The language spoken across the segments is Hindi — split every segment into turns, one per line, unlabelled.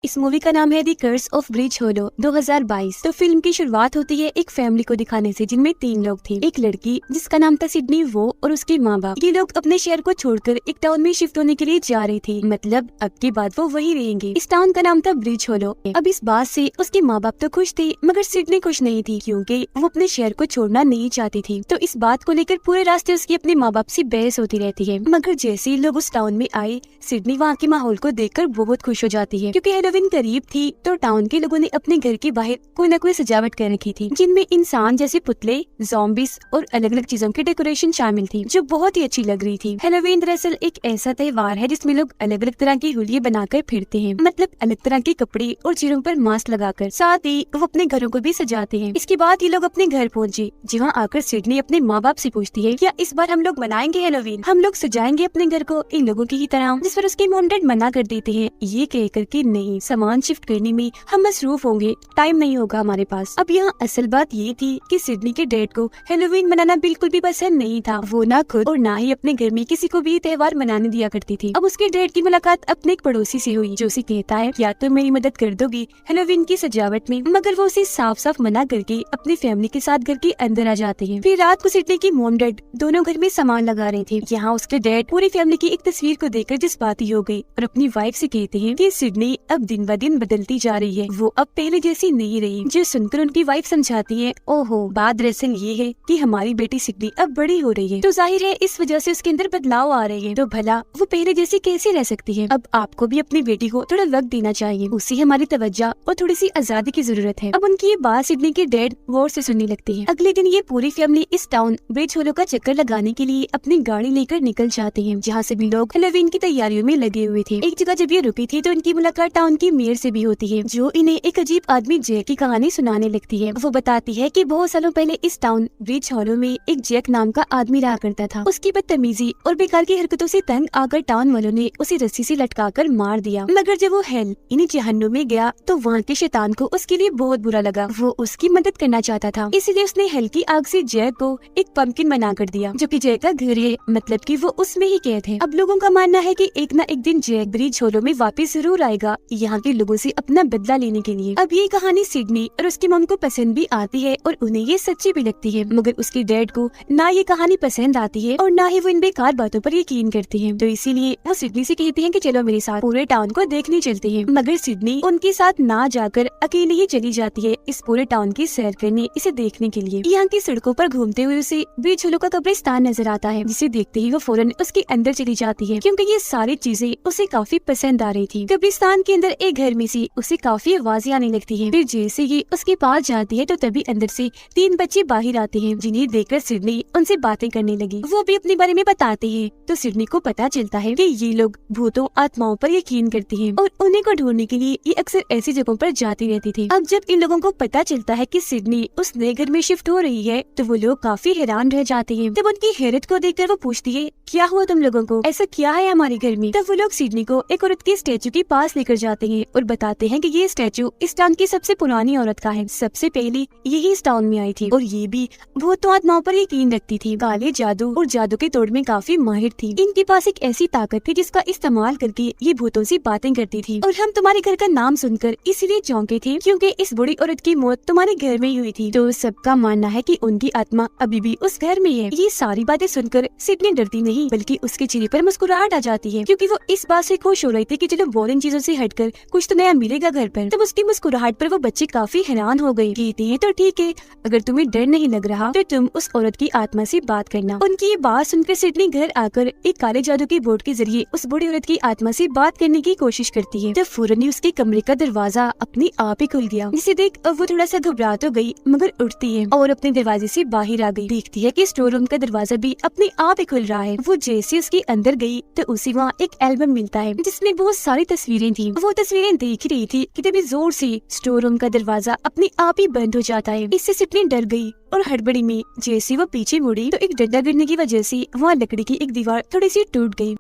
इस मूवी का नाम है द कर्स ऑफ ब्रिज होलो 2022। तो फिल्म की शुरुआत होती है एक फैमिली को दिखाने से जिनमें 3 लोग थे। एक लड़की जिसका नाम था सिडनी, वो और उसके माँ बाप। ये लोग अपने शहर को छोड़कर एक टाउन में शिफ्ट होने के लिए जा रहे थे, मतलब अब की बात वो वही रहेंगे। इस टाउन का नाम था ब्रिज होलो। अब इस बात से उसके माँ बाप तो खुश थे, मगर सिडनी खुश नहीं थी क्योंकि वो अपने शहर को छोड़ना नहीं चाहती थी। तो इस बात को लेकर पूरे रास्ते उसकी अपने माँ बाप से बहस होती रहती है। मगर जैसे ही लोग उस टाउन में आए, सिडनी वहाँ के माहौल को देखकर बहुत खुश हो जाती है क्योंकि हैलोवीन करीब थी। तो टाउन के लोगों ने अपने घर के बाहर कोई न कोई सजावट कर रखी थी, जिनमें इंसान जैसे पुतले, ज़ॉम्बीज और अलग अलग चीजों की डेकोरेशन शामिल थी, जो बहुत ही अच्छी लग रही थी। हैलोवीन दरअसल एक ऐसा त्योहार है जिसमें लोग अलग अलग तरह की हुलिये बनाकर फिरते हैं, मतलब अलग तरह के कपड़े और चेहरों पर मास्क लगाकर। साथ ही वो अपने घरों को भी सजाते हैं। इसके बाद ये लोग अपने घर पहुँचे, जहाँ आकर सिडनी अपने माँ बाप से पूछती है, क्या इस बार हम लोग मनाएंगे हैलोवीन? हम लोग सजाएंगे अपने घर को इन लोगों की ही तरह? जिस पर उसके मॉम डैड मना कर देते हैं, ये कहकर कि नहीं, सामान शिफ्ट करने में हम मसरूफ होंगे, टाइम नहीं होगा हमारे पास। अब यहाँ असल बात ये थी कि सिडनी के डैड को हैलोवीन मनाना बिल्कुल भी पसंद नहीं था। वो ना खुद और ना ही अपने घर में किसी को भी त्योहार मनाने दिया करती थी। अब उसके डैड की मुलाकात अपने एक पड़ोसी से हुई, जो उसे कहता है, क्या तुम मेरी मदद कर दोगी हैलोवीन की सजावट में? मगर वो उसे साफ साफ मना करके अपनी फैमिली के साथ घर के अंदर आ जाते हैं। फिर रात को सिडनी की मॉम डैड दोनों घर में सामान लगा रहे थे। यहाँ उसके डैड पूरी फैमिली की एक तस्वीर को देखकर जज्बाती हो गई और अपनी वाइफ से कहते हैं कि सिडनी अब दिन ब दिन बदलती जा रही है, वो अब पहले जैसी नहीं रही। जो सुनकर उनकी वाइफ समझाती है, ओहो, बात दरअसल ये है कि हमारी बेटी सिडनी अब बड़ी हो रही है, तो जाहिर है इस वजह से उसके अंदर बदलाव आ रहे हैं, तो भला वो पहले जैसी कैसे रह सकती है? अब आपको भी अपनी बेटी को थोड़ा वक्त देना चाहिए, उसे हमारी तवज्जो और थोड़ी सी आजादी की जरूरत है। अब उनकी ये बात सिडनी के डैड गौर से सुनने लगती है। अगले दिन ये पूरी फैमिली इस टाउन ब्रिज होलो का चक्कर लगाने के लिए अपनी गाड़ी लेकर निकल जाते हैं, जहाँ से भी लोग हैलोवीन की तैयारियों में लगे हुए थे। एक जगह जब ये रुकी थी तो इनकी मुलाकात टाउन की मेयर से भी होती है, जो इन्हें एक अजीब आदमी जैक की कहानी सुनाने लगती है। वो बताती है कि बहुत सालों पहले इस टाउन ब्रिज होलो में एक जैक नाम का आदमी रहा करता था। उसकी बदतमीजी और बेकार की हरकतों से तंग आकर टाउन वालों ने उसे रस्सी से लटकाकर मार दिया। मगर जब वो हेल यानी जहन्नुम में गया तो वहाँ के शैतान को उसके लिए बहुत बुरा लगा। वो उसकी मदद करना चाहता था, इसलिए उसने हेल की आग से जैक को एक पंपकिन बना कर दिया, जो कि जैक का घर है, मतलब कि वो उसमें ही कैद है। अब लोगों का मानना है कि एक न एक दिन जैक ब्रिज होलो में वापस जरूर आएगा, यहाँ के लोगों से अपना बदला लेने के लिए। अब ये कहानी सिडनी और उसकी मॉम को पसंद भी आती है और उन्हें ये सच्ची भी लगती है, मगर उसके डैड को ना ये कहानी पसंद आती है और ना ही वो इन बेकार बातों पर यकीन करते हैं। तो इसीलिए वो सिडनी से कहते हैं कि चलो मेरे साथ पूरे टाउन को देखने चलते हैं। मगर सिडनी उनके साथ ना जाकर अकेली ही चली जाती है इस पूरे टाउन की सैर करने, इसे देखने के लिए। यहाँ की सड़कों पर घूमते हुए उसे ब्रिज होलो का कब्रिस्तान नजर आता है, जिसे देखते ही वो फौरन उसके अंदर चली जाती है क्योंकि ये सारी चीजें उसे काफी पसंद आ रही थी। कब्रिस्तान के अंदर एक घर में से उसे काफी आवाजें आने लगती है। फिर जैसे ही उसके पास जाती है तो तभी अंदर से 3 बच्चे बाहर आते हैं, जिन्हें देखकर सिडनी उनसे बातें करने लगी। वो भी अपने बारे में बताते हैं, तो सिडनी को पता चलता है कि ये लोग भूतों, आत्माओं पर यकीन करते हैं और उन्हीं को ढूंढने के लिए ये अक्सर ऐसी जगहों पर जाती रहती थी। अब जब इन लोगों को पता चलता है कि सिडनी उस नए घर में शिफ्ट हो रही है, तो वो लोग काफी हैरान रह जाते हैं। तब उनकी हैरत को देखकर वो पूछती है, क्या हुआ तुम लोगों को? ऐसा क्या है हमारे घर में? तब वो लोग सिडनी को एक औरत के स्टैचू के पास लेकर जाते हैं और बताते हैं कि ये स्टैचू इस टाउन की सबसे पुरानी औरत का है, सबसे पहले यही इस टाउन में आई थी और ये भी भूतों आत्माओं पर यकीन रखती थी, काले जादू और जादू के तोड़ में काफी माहिर थी। इनके पास एक ऐसी ताकत थी जिसका इस्तेमाल करके ये भूतों से बातें करती थी। और हम तुम्हारे घर का नाम सुनकर इसलिए चौंके थे क्योंकि इस बुरी औरत की मौत तुम्हारे घर में ही हुई थी। तो सबका मानना है कि उनकी आत्मा अभी भी उस घर में है। ये सारी बातें सुनकर सिडनी डरती नहीं, बल्कि उसके चेहरे पर मुस्कुराहट आ जाती है क्योंकि वो इस बात से खुश हो रही थी कि चलो बोरिंग चीजों से हटकर कुछ तो नया मिलेगा घर पर। तब उसकी मुस्कुराहट पर वो बच्चे काफी हैरान हो गए। कहते हैं, तो ठीक है, अगर तुम्हें डर नहीं लग रहा तो तुम उस औरत की आत्मा से बात करना। उनकी ये बात सुनकर सिडनी घर आकर एक काले जादू के बोर्ड के जरिए उस बूढ़ी औरत की आत्मा से बात करने की कोशिश करती है। तब फौरन ही उसके कमरे का दरवाजा अपने आप ही खुल गया, जिसे देख अब वो थोड़ा सा घबरा तो गई, मगर उठती है और अपने दरवाजे से बाहर आ गई। देखती है कि स्टोर रूम का दरवाजा भी अपने आप ही खुल रहा है। वो जैसे उसके अंदर गई तो उसे वहाँ एक एल्बम मिलता है जिसमें बहुत सारी तस्वीरें थी। वो तस्वीरें देख रही थी कि तभी जोर से स्टोर रूम का दरवाजा अपने आप ही बंद हो जाता है। इससे सिडनी डर गई और हड़बड़ी में जैसे वो पीछे मुड़ी तो एक डंडा गिरने की वजह से वहाँ लकड़ी की एक दीवार थोड़ी सी टूट गई।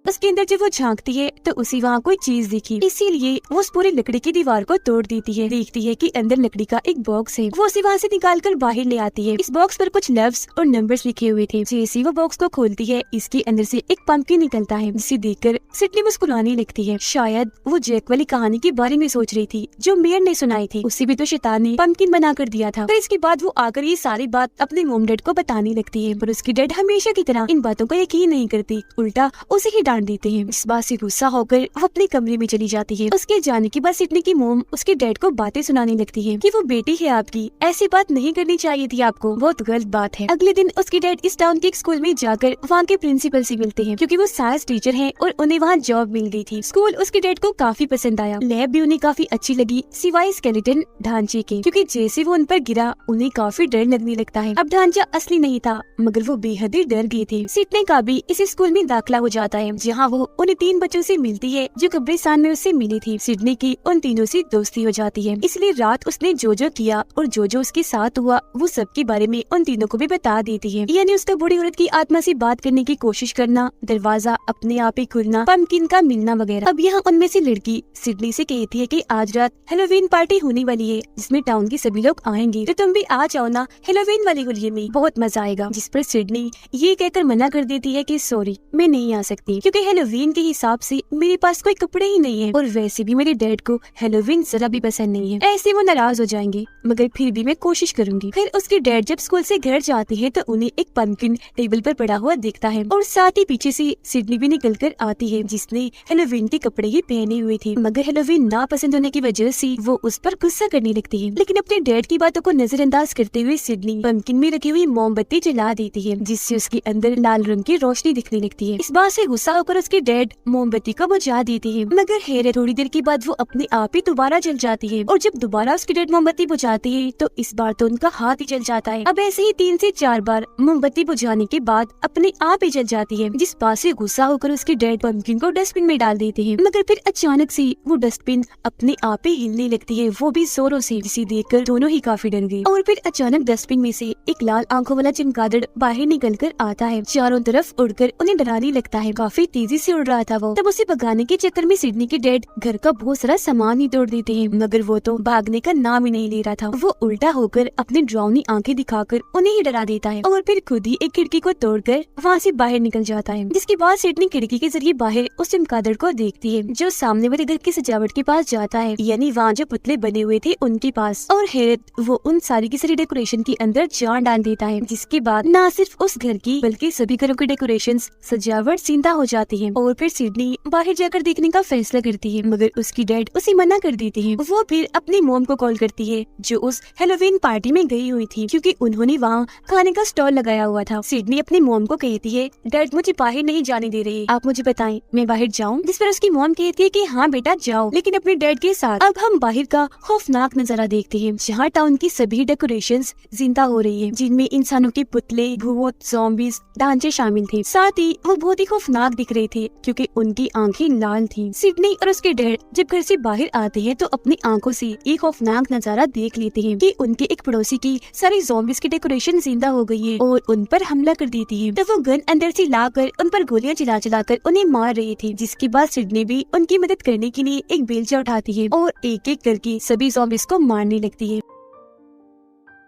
उसके अंदर जब वो झांकती है तो उसी वहाँ कोई चीज दिखी, इसीलिए वो उस पूरी लकड़ी की दीवार को तोड़ देती है। देखती है कि अंदर लकड़ी का एक बॉक्स है, वो उसे वहाँ से निकाल कर बाहर ले आती है। इस बॉक्स पर कुछ लफ्ज और नंबर्स लिखे हुए थे। जैसे वो बॉक्स को खोलती है, इसके अंदर से एक पंपकिन निकलता है, जिसे देखकर सिडनी मुस्कुराने लगती है। शायद वो जैक वाली कहानी के बारे में सोच रही थी जो मेयर ने सुनाई थी। उसे भी तो शैतान ने पंपकिन बना कर दिया था। फिर इसके बाद वो आकर ये सारी बात अपने मॉम डैड को बताने लगती है, पर उसकी डैड हमेशा की तरह इन बातों को यकीन नहीं करती, उल्टा उसे ही डांट देते हैं। इस बात से गुस्सा होकर वो अपने कमरे में चली जाती है। उसके जाने के बाद सिडनी की मॉम उसके डैड को बातें सुनाने लगती है कि वो बेटी है आपकी, ऐसी बात नहीं करनी चाहिए थी आपको, बहुत गलत बात है। अगले दिन उसके डैड इस टाउन के एक स्कूल में जाकर वहाँ के प्रिंसिपल से मिलते हैं, क्योंकि वो साइंस टीचर हैं और उन्हें वहाँ जॉब मिल गई थी। स्कूल उसके डैड को काफी पसंद आया, लैब भी उन्हें काफी अच्छी लगी सिवाय स्केलेटन ढांचे के, क्योंकि जैसे वो उन पर गिरा उन्हें काफी डर लगने लगता है। अब ढांचा असली नहीं था, मगर वो बेहद ही डर गए थे। सिडनी का भी इस स्कूल में दाखिला हो जाता है, जहाँ वो उन्हें 3 बच्चों से मिलती है जो कब्रिस्तान में उससे मिली थी। सिडनी की उन तीनों से दोस्ती हो जाती है, इसलिए रात उसने जो जो किया और जो जो उसके साथ हुआ वो सब के बारे में उन तीनों को भी बता देती है। यानी उसका बूढ़ी औरत की आत्मा से बात करने की कोशिश करना, दरवाजा अपने आप ही खुलना, पंपकिन का मिलना वगैरह। अब यहाँ उनमें से लड़की सिडनी से कहती है कि आज रात हेलोवीन पार्टी होने वाली है, जिसमें टाउन के सभी लोग आएंगे, तो तुम भी आ जाओ ना हेलोवीन वाली होली में, बहुत मजा आएगा। जिस पर सिडनी ये कहकर मना कर देती है कि सॉरी मैं नहीं आ सकती, क्योंकि हेलोवीन के हिसाब से मेरे पास कोई कपड़े ही नहीं है, और वैसे भी मेरे डैड को हेलोवीन जरा भी पसंद नहीं है। ऐसे वो नाराज हो जाएंगे, मगर फिर भी मैं कोशिश करूंगी। फिर उसके डैड जब स्कूल से घर जाते हैं तो उन्हें एक पंपकिन टेबल पर पड़ा हुआ दिखता है, और साथ ही पीछे से सिडनी भी निकल कर आती है, जिसने हेलोवीन के कपड़े ही पहने हुए थे। मगर हेलोवीन ना पसंद होने की वजह से वो उस पर गुस्सा करने लगती है, लेकिन अपने डैड की बातों को नजरअंदाज करते हुए सिडनी पंपकिन में रखी हुई मोमबत्ती जला देती है, जिससे उसके अंदर लाल रंग की रोशनी दिखने लगती है। इस बात से गुस्सा होकर उसके डैड मोमबत्ती को बुझा देती है, मगर हैरत थोड़ी देर के बाद वो अपने आप ही दोबारा जल जाती है, और जब दोबारा उसके डैड मोमबत्ती बुझाती है तो इस बार तो उनका हाथ ही जल जाता है। अब ऐसे ही 3 से 4 बार मोमबत्ती बुझाने के बाद अपने आप ही जल जाती है, जिस बात से गुस्सा होकर उसके डैड पंपकिन को डस्टबिन में डाल देते हैं। मगर फिर अचानक से वो डस्टबिन अपने आप ही हिलने लगती है, वो भी जोरों से, जिसे देखकर दोनों ही काफी डर गए। और फिर अचानक डस्टबिन में से एक लाल आंखों वाला चमगादड़ बाहर निकल कर आता है, चारों तरफ उड़कर उन्हें डराने लगता है। काफी तेजी से उड़ रहा था वो। तब उसे भगाने के चक्कर में सिडनी के डैड घर का बहुत सारा सामान ही तोड़ देते हैं, मगर वो तो भागने का नाम ही नहीं ले रहा था। वो उल्टा होकर अपनी डरावनी आंखें दिखाकर उन्हें ही डरा देता है, और फिर खुद ही एक खिड़की को तोड़कर वहाँ से बाहर निकल जाता है। जिसके बाद सिडनी खिड़की के जरिए बाहर उस चमगादड़ को देखती है, जो सामने वाले घर की सजावट के पास जाता है, यानी वहाँ जो पुतले बने हुए थे उनके पास, और हैरत वो उन सारी की सारी डेकोरेशन के अंदर जान डाल देता है। जिसके बाद न सिर्फ उस घर की बल्कि सभी घरों की डेकोरेशन सजावट जिंदा हो जाती है। और फिर सिडनी बाहर जाकर देखने का फैसला करती है, मगर उसकी डैड उसे मना कर देती है। वो फिर अपनी मॉम को कॉल करती है, जो उस हेलोवीन पार्टी में गई हुई थी, क्योंकि उन्होंने वहाँ खाने का स्टॉल लगाया हुआ था। सिडनी अपनी मॉम को कहती है, डैड मुझे बाहर नहीं जाने दे रहे, आप मुझे बताएं मैं बाहर जाऊं? जिस पर उसकी मॉम कहती है कि हाँ बेटा जाओ, लेकिन अपने डैड के साथ। अब हम बाहर का खौफनाक नजारा देखते हैं, जहाँ टाउन की सभी डेकोरेशंस जिंदा हो रही है, जिनमें इंसानों के पुतले, भूत, ज़ॉम्बीज, ढांचे शामिल थे। साथ ही वो बहुत ही खौफनाक दिख रहे थे, क्योंकि उनकी आंखें लाल थी। सिडनी और उसके डैड जब घर से बाहर आते हैं तो अपनी आंखों से एक खौफनाक नजारा देख लेते हैं कि उनके एक पड़ोसी की सारी ज़ॉम्बीज की डेकोरेशन जिंदा हो गई है और उन पर हमला कर देती है। तो वो गन अंदर से लाकर उन पर गोलियां चला चलाकर उन्हें मार रही थी। जिसके बाद सिडनी भी उनकी मदद करने के लिए एक बेलचा उठाती है और एक एक करके सभी ज़ॉम्बीज को मारने लगती है।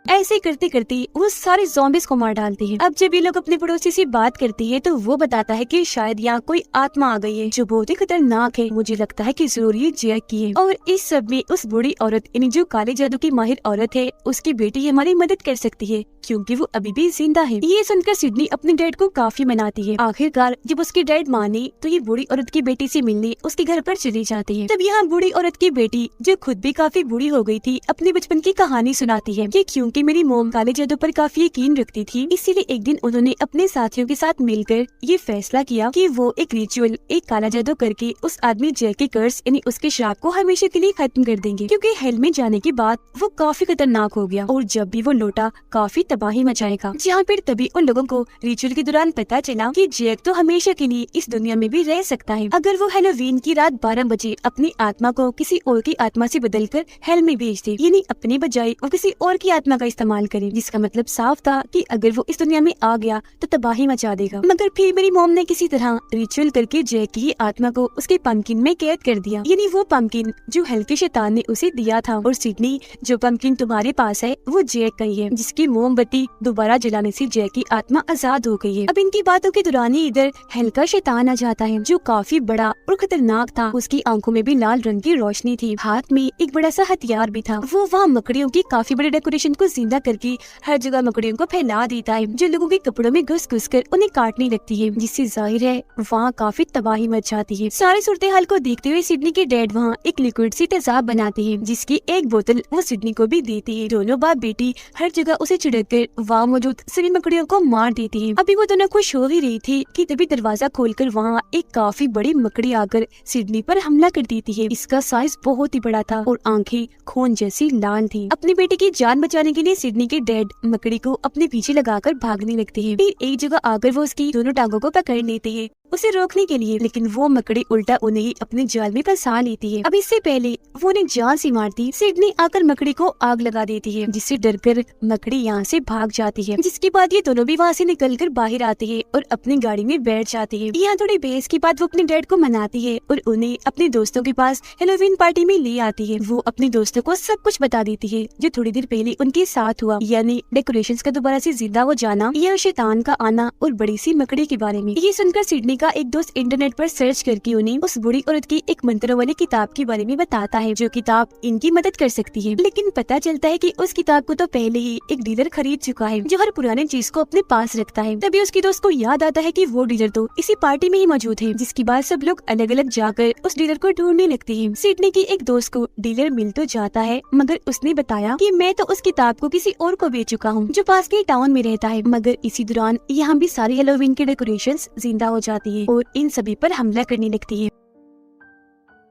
ऐसे करते करते वो सारे ज़ॉम्बीज को मार डालती है। अब जब ये लोग अपने पड़ोसी से बात करती है तो वो बताता है कि शायद यहाँ कोई आत्मा आ गई है जो बहुत ही खतरनाक है। मुझे लगता है कि जरूर ये जैक की है, और इस सब में उस बूढ़ी औरत यानी जो काले जादू की माहिर औरत है उसकी बेटी हमारी मदद कर सकती है, क्योंकि वो अभी भी जिंदा है। ये सुनकर सिडनी अपने डैड को काफी मनाती है। आखिरकार जब उसके डैड माने तो ये बूढ़ी औरत की बेटी से मिलने उसके घर पर चली जाती है। तब यहाँ बूढ़ी औरत की बेटी, जो खुद भी काफी बूढ़ी हो गई थी, अपने बचपन की कहानी सुनाती है कि क्योंकि मेरी मोम काले जादू पर काफी यकीन रखती थी, इसीलिए एक दिन उन्होंने अपने साथियों के साथ मिलकर ये फैसला किया कि वो एक रिचुअल, एक काला जादू करके उस आदमी जैक के कर्स यानी उसके श्राप को हमेशा के लिए खत्म कर देंगे, क्योंकि हेल में जाने के बाद वो काफी खतरनाक हो गया और जब भी वो लौटा काफी तबाही मचाएगा। जहाँ फिर तभी उन लोगों को रिचुअल के दौरान पता चला कि जैक तो हमेशा के लिए इस दुनिया में भी रह सकता है, अगर वो हेलोवीन की रात 12 बजे अपनी आत्मा को किसी और की आत्मा से बदलकर हेल में भेज दे, यानी अपने बजाय वो किसी और की आत्मा का इस्तेमाल करे, जिसका मतलब साफ था कि अगर वो इस दुनिया में आ गया तो तबाही मचा देगा। मगर फिर मेरी मॉम ने किसी तरह रिचुअल करके जैक की आत्मा को उसके पंपकिन में कैद कर दिया, यानी वो पंपकिन जो हल्के शैतान ने उसे दिया था। और सिडनी, जो पंपकिन तुम्हारे पास है वो जैक का ही है, जिसकी मोमबत्ती दोबारा जलाने से जैक की आत्मा आजाद हो गई है। अब इनकी बातों के दौरान ही इधर हल्का शैतान आ जाता है, जो काफी बड़ा और खतरनाक था। उसकी आंखों में भी लाल रंग की रोशनी थी, हाथ में एक बड़ा सा हथियार भी था। वो वहाँ मकड़ियों की काफी बड़े डेकोरेशन को जिंदा करके हर जगह मकड़ियों को फैला देता है, जो लोगों के कपड़ों में घुस घुस कर उन्हें काटने लगती है, जिससे जाहिर है वहाँ काफी तबाही मच जाती है। सारी सूरत हाल को देखते हुए सिडनी के डैड वहाँ एक लिक्विड सी तेजाब बनाते हैं, जिसकी एक बोतल वो सिडनी को भी देती है। दोनों बाप बेटी हर जगह उसे छिड़क कर वहाँ मौजूद सभी मकड़ियों को मार देती है। अभी वो दोनों खुश हो ही रही थी कि तभी दरवाजा खोलकर वहाँ एक काफी बड़ी मकड़ी आकर सिडनी पर हमला कर देती है। इसका साइज बहुत ही बड़ा था और आंखें खून जैसी लाल थी। अपनी बेटी की जान बचाने के लिए सिडनी के डैड मकड़ी को अपने पीछे लगाकर भागने लगते हैं। फिर एक जगह आकर वो उसकी दोनों टांगों को पकड़ लेते हैं उसे रोकने के लिए, लेकिन वो मकड़ी उल्टा उन्हें अपने जाल में फंसा लेती है। अब इससे पहले वो उन्हें जान से मारती, सिडनी आकर मकड़ी को आग लगा देती है, जिससे डरकर मकड़ी यहाँ से भाग जाती है। जिसके बाद ये दोनों भी वहाँ से निकलकर बाहर आते हैं और अपनी गाड़ी में बैठ जाते हैं। यहाँ थोड़ी बहस के बाद वो अपने डैड को मनाती है और उन्हें अपने दोस्तों के पास हेलोवीन पार्टी में ले आती है। वो अपने दोस्तों को सब कुछ बता देती है जो थोड़ी देर पहले उनके साथ हुआ, यानी डेकोरेशंस का दोबारा से जिंदा हो जाना, यह शैतान का आना और बड़ी सी मकड़ी के बारे में। ये सुनकर सिडनी का एक दोस्त इंटरनेट पर सर्च करके उन्हें उस बूढ़ी औरत की एक मंत्रों वाली किताब के बारे में बताता है, जो किताब इनकी मदद कर सकती है। लेकिन पता चलता है कि उस किताब को तो पहले ही एक डीलर खरीद चुका है, जो हर पुराने चीज को अपने पास रखता है। तभी उसकी दोस्त को याद आता है कि वो डीलर तो इसी पार्टी में ही मौजूद है, जिसके बाद सब लोग अलग अलग जाकर उस डीलर को ढूंढने लगते हैं। सिडनी की एक दोस्त को डीलर मिल तो जाता है, मगर उसने बताया कि मैं तो उस किताब को किसी और को बेच चुका हूँ, जो पास के टाउन में रहता है। मगर इसी दौरान यहाँ भी सारी हेलोवीन की डेकोरेशंस जिंदा हो जाती है और इन सभी पर हमला करने लगती है।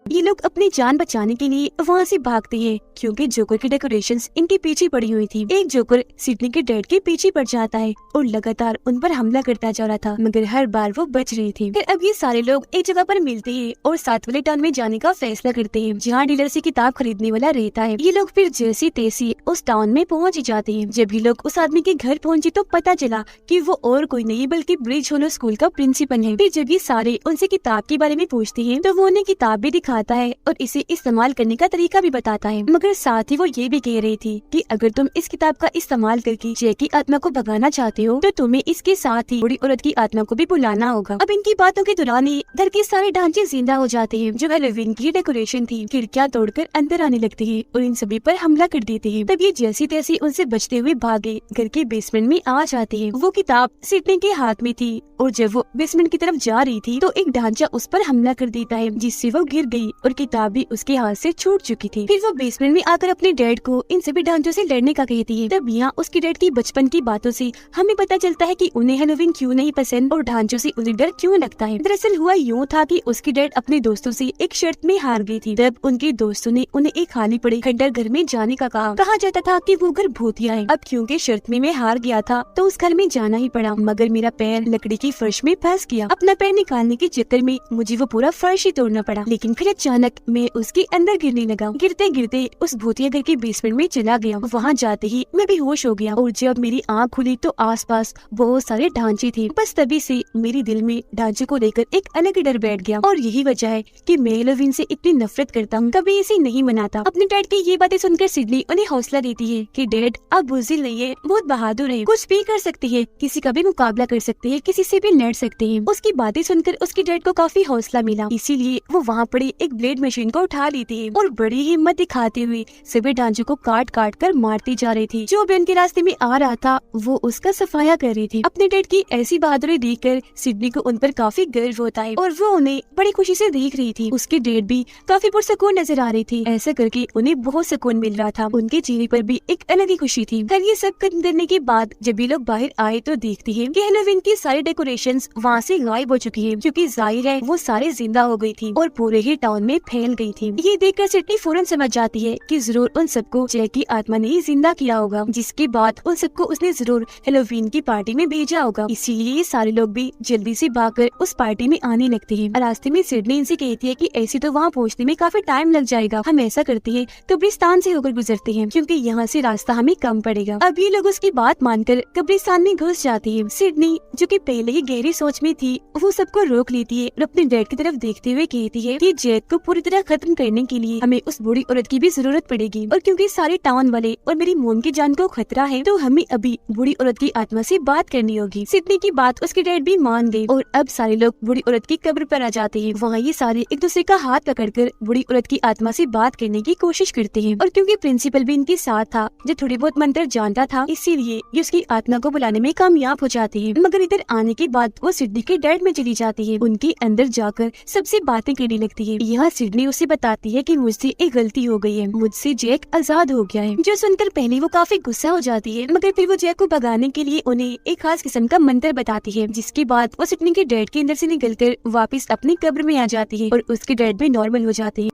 ये लोग अपनी जान बचाने के लिए वहाँ से भागते हैं, क्योंकि जोकर की डेकोरेशंस इनके पीछे पड़ी हुई थी। एक जोकर सिडनी के डैड के पीछे पड़ जाता है और लगातार उन पर हमला करता जा रहा था, मगर हर बार वो बच रही थी। फिर अब ये सारे लोग एक जगह पर मिलते हैं और साथ वाले टाउन में जाने का फैसला करते हैं, जहाँ डीलर से किताब खरीदने वाला रहता है। ये लोग फिर जैसी तैसी उस टाउन में पहुँच जाते हैं। जब ये लोग उस आदमी के घर पहुँचे तो पता चला कि वो और कोई नहीं बल्कि ब्रिज होलो स्कूल का प्रिंसिपल है। फिर जब ये सारे उनसे किताब के बारे में पूछते हैं तो वो उन्हें किताब भी दिखाता है और इसे इस्तेमाल करने का तरीका भी बताता है। मगर साथ ही वो ये भी कह रही थी कि अगर तुम इस किताब का इस्तेमाल करके जैक की आत्मा को भगाना चाहते हो तो तुम्हें इसके साथ ही बूढ़ी औरत की आत्मा को भी बुलाना होगा। अब इनकी बातों के दौरान ही घर के सारे ढांचे जिंदा हो जाते हैं, जो हेलोवीन की डेकोरेशन थी। खिड़कियां तोड़कर अंदर आने लगती है और इन सभी पर हमला कर देते हैं। तब ये जैसी तैसी उनसे बचते हुए भागे घर के बेसमेंट में आ जाते हैं। वो किताब सिडनी के हाथ में थी और जब वो बेसमेंट की तरफ जा रही थी तो एक ढांचा उस पर हमला कर देता है, जिससे वो गिर गई और किताब भी उसके हाथ से छूट चुकी थी। फिर वो बेसमेंट में आकर अपने डैड को इन सभी ढांचों से लड़ने का कहती है। तब यहाँ उसके डैड की बचपन की बातों से हमें पता चलता है कि उन्हें हेलोवीन क्यों नहीं पसंद और ढांचों से उन्हें डर क्यों लगता है। दरअसल हुआ यूँ था कि उसकी डैड अपने दोस्तों से एक शर्त में हार गई थी। तब उनके दोस्तों ने उन्हें एक खाली पड़े खंडर घर में जाने का कहा जाता था कि वो घर भूतिया है। अब क्योंकि शर्त में मैं हार गया था तो उस घर में जाना ही पड़ा, मगर मेरा पैर लकड़ी की फर्श में फंस गया। अपना पैर निकालने के चक्कर में मुझे वो पूरा फर्श ही तोड़ना पड़ा। लेकिन फिर अचानक मैं उसके अंदर गिरने लगा। गिरते गिरते उस भूतिया घर के बेसमेंट में चला गया। वहाँ जाते ही मैं बेहोश हो गया और जब मेरी आँख खुली तो आसपास बहुत सारे ढांचे थे। बस तभी से मेरे दिल में ढांचे को लेकर एक अलग ही डर बैठ गया और यही वजह है कि मैं हेलोवीन से इतनी नफरत करता हूँ, कभी इसे नहीं मनाता। अपने डैड की ये बातें सुनकर सिडनी उन्हें हौसला देती है कि डैड आप बुज़दिल नहीं है, बहुत बहादुर है, कुछ भी कर सकते हैं, किसी का भी मुकाबला कर सकते हैं, किसी से भी लड़ सकते हैं। उसकी बातें सुनकर उसके डैड को काफी हौसला मिला, इसीलिए वो वहाँ पड़ी एक ब्लेड मशीन को उठा लेती है और बड़ी हिम्मत दिखाते हुए सभी ढांचों को काट काट कर मारती जा रही थी। जो भी उनके रास्ते में आ रहा था वो उसका सफाया कर रही थी। अपने डैड की ऐसी बहादुरी देखकर सिडनी को उन पर काफी गर्व होता है और वो उन्हें बड़ी खुशी से देख रही थी। उसके डैड भी काफी पुरसुकून नजर आ रही थी। ऐसा करके उन्हें बहुत सुकून मिल रहा था। उनके चेहरे पर भी एक अलग ही खुशी थी। खैर ये सब खत्म करने के बाद जब ये लोग बाहर आए तो देखती है कि हेलोवीन की सारी डेकोरेशंस वहाँ से गायब हो चुकी है, क्योंकि जाहिर है वो सारे जिंदा हो गई थी और पूरे ही टाउन टाउन में फैल गई थी। ये देखकर सिडनी फौरन समझ जाती है कि जरूर उन सबको जैक की आत्मा ने ही जिंदा किया होगा, जिसके बाद उन सबको उसने जरूर हेलोवीन की पार्टी में भेजा होगा। इसीलिए ये सारे लोग भी जल्दी से भागकर उस पार्टी में आने लगते हैं। रास्ते में सिडनी इनसे कहती है कि ऐसे तो वहाँ पहुँचने में काफी टाइम लग जाएगा, हम ऐसा करते हैं कब्रिस्तान से होकर गुजरते हैं क्योंकि यहाँ से रास्ता हमें कम पड़ेगा। अब ये लोग उसकी बात मानकर कब्रिस्तान में घुस जाती है। सिडनी जो कि पहले ही गहरी सोच में थी, वो सबको रोक लेती है और अपने डैड की तरफ देखते हुए कहती है कि जैक को पूरी तरह खत्म करने के लिए हमें उस बूढ़ी औरत की भी जरूरत पड़ेगी, और क्योंकि सारे टाउन वाले और मेरी मोम की जान को खतरा है तो हमें अभी बूढ़ी औरत की आत्मा से बात करनी होगी। सिडनी की बात उसके डैड भी मान गए और अब सारे लोग बूढ़ी औरत की कब्र पर आ जाते हैं। वहाँ ये सारे एक दूसरे का हाथ पकड़कर बूढ़ी औरत की आत्मा से बात करने की कोशिश करते हैं, और क्योंकि प्रिंसिपल भी इनके साथ था जो थोड़ी बहुत मंत्र जानता था, इसीलिए ये उसकी आत्मा को बुलाने में कामयाब हो जाते हैं। मगर इधर आने के बाद वो सिडनी के डैड में चली जाती है, उनके अंदर जाकर सबसे बातें करने लगती है। यहाँ सिडनी उसे बताती है कि मुझसे एक गलती हो गई है, मुझसे जैक आजाद हो गया है। जो सुनकर पहले वो काफी गुस्सा हो जाती है, मगर फिर वो जैक को भगाने के लिए उन्हें एक खास किस्म का मंत्र बताती है, जिसके बाद वो सिडनी के डैड के अंदर से निकलकर वापस अपनी कब्र में आ जाती है और उसके डैड भी नॉर्मल हो जाते हैं।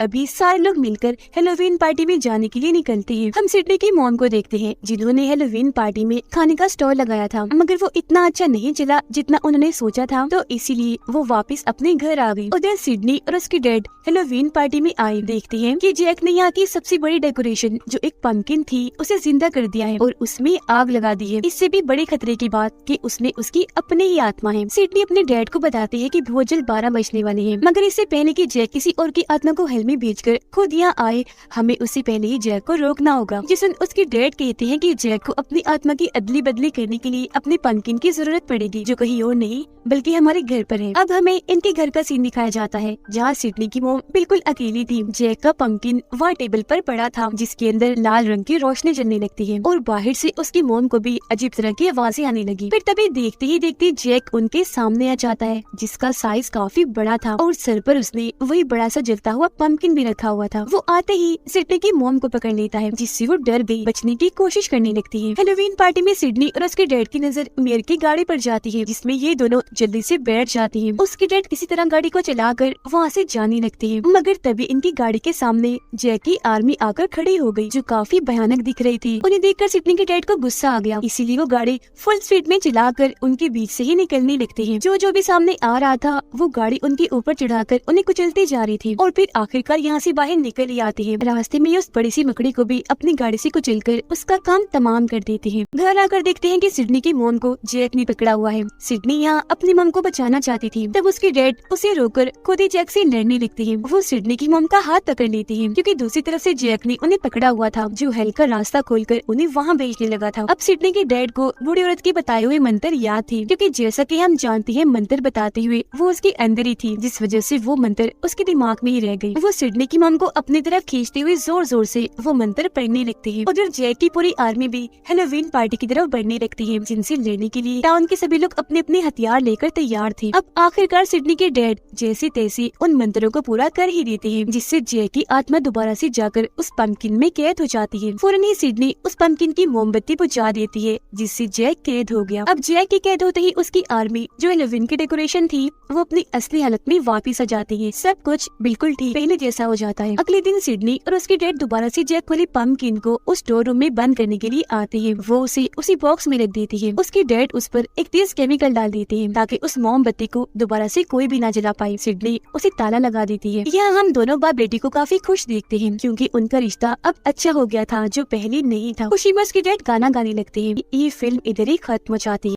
अभी सारे लोग मिलकर हेलोवीन पार्टी में जाने के लिए निकलते हैं। हम सिडनी की मॉम को देखते हैं जिन्होंने हेलोवीन पार्टी में खाने का स्टॉल लगाया था, मगर वो इतना अच्छा नहीं चला जितना उन्होंने सोचा था, तो इसीलिए वो वापस अपने घर आ गई। उधर सिडनी और उसके डैड हेलोवीन पार्टी में आए। देखते हैं कि जैक ने यहाँ की सबसे बड़ी डेकोरेशन जो एक पंपकिन थी उसे जिंदा कर दिया है और उसमें आग लगा दी है। इससे भी बड़े खतरे की बात कि उसमें उसकी अपनी ही आत्मा है। सिडनी अपने डैड को बताती है कि बहुत जल्द 12 बजने वाले हैं, मगर इससे पहले कि जैक किसी और की आत्मा को हेल में भेजकर खुद यहाँ आए, हमें उससे पहले ही जैक को रोकना होगा। जिसमें उसके डैड कहते हैं कि जैक को अपनी आत्मा की अदली बदली करने के लिए अपने पंपकिन की जरूरत पड़ेगी, जो कहीं और नहीं बल्कि हमारे घर पर है। अब हमें इनके घर का सीन दिखाया जाता है जहाँ सिडनी की मोम बिल्कुल अकेली थी। जैक का पंपकिन वहाँ टेबल पर पड़ा था जिसके अंदर लाल रंग की रोशनी जलने लगती है और बाहर से उसकी मोम को भी अजीब तरह की आवाजें आने लगी। फिर तभी देखते ही देखते जैक उनके सामने आ जाता है, जिसका साइज काफी बड़ा था और सर पर उसने वही बड़ा सा जलता हुआ पंपकिन भी रखा हुआ था। वो आते ही सिडनी की मोम को पकड़ लेता है, जिससे वो डर गई, बचने की कोशिश करने लगती है। हेलोवीन पार्टी में सिडनी और उसके डैड की नजर मेयर की गाड़ी पर जाती है, जिसमें ये दोनों जल्दी से बैठ जाती है। उसके डैड किसी तरह गाड़ी को चलाकर वहाँ से जाने लगते हैं, मगर तभी इनकी गाड़ी के सामने जैक की आर्मी आकर खड़ी हो गई, जो काफी भयानक दिख रही थी। उन्हें देखकर सिडनी के डैड को गुस्सा आ गया, इसीलिए वो गाड़ी फुल स्पीड में चलाकर उनके बीच से ही निकलने लगते हैं। जो भी सामने आ रहा था वो गाड़ी उनके ऊपर चढ़ाकर उन्हें कुचलती जा रही थी और फिर आखिरकार यहाँ से बाहर निकल ही आती है। रास्ते में उस बड़ी सी मकड़ी को भी अपनी गाड़ी से कुचलकर उसका काम तमाम कर देती है। घर आकर देखते हैं कि सिडनी की मोम को जैक ने पकड़ा हुआ है। सिडनी यहाँ अपनी मोम को बचाना चाहती थी, तब उसके डैड उसे रोककर खुद ही जैक से लड़ने लगती है। वो सिडनी की मोम का हाथ पकड़ लेती है, क्योंकि दूसरी तरफ से जैक ने उन्हें पकड़ा हुआ था, जो हेल का रास्ता खोलकर उन्हें वहाँ भेजने लगा था। अब सिडनी के डैड को बूढ़ी औरत के बताए हुए मंत्र याद थी, क्योंकि जैसा कि हम जानते हैं मंत्र बताते हुए वो उसके अंदर ही थी, जिस वजह से वो मंत्र उसके दिमाग में ही रह गई। वो सिडनी की मोम को अपनी तरफ खींचते हुए जोर जोर से वो मंत्र पढ़ने लगते हैं। उधर जैक की पूरी आर्मी भी हेलोवीन पार्टी की तरफ बढ़ने लगती है, जिनसे लड़ने के लिए टाउन के सभी लोग अपने अपने हथियार लेकर तैयार थे। अब आखिरकार सिडनी के डैड जैसे तैसे उन मंत्रों को पूरा कर ही देते हैं, जिससे जैक की आत्मा दोबारा से जाकर उस पंपकिन में कैद हो जाती है। फौरन ही सिडनी उस पंपकिन की मोमबत्ती बुझा देती है, जिससे जैक कैद हो गया। अब जैक के कैद होते ही उसकी आर्मी जो हेलोवीन की डेकोरेशन थी वो अपनी असली हालत में वापिस आ जाती है। सब कुछ बिल्कुल ठीक पहले जैसा हो जाता है। अगले दिन सिडनी और उसके डैड दोबारा से जैक वाले पंपकिन को उस स्टोर रूम में बंद करने के लिए आते हैं। वो उसे उसी बॉक्स में रख देती है। उसके डैड उस पर एक तेज केमिकल डाल देते हैं ताकि उस मोमबत्ती को दोबारा से कोई भी ना जला पाए। सिडनी उसे ताला लगा देती है। यहाँ हम दोनों बाप बेटी को काफी खुश देखते हैं, क्योंकि उनका रिश्ता अब अच्छा हो गया था, जो पहले नहीं था। खुशी में उसके डैड गाना गाने लगते हैं। ये फिल्म इधर ही खत्म हो जाती है।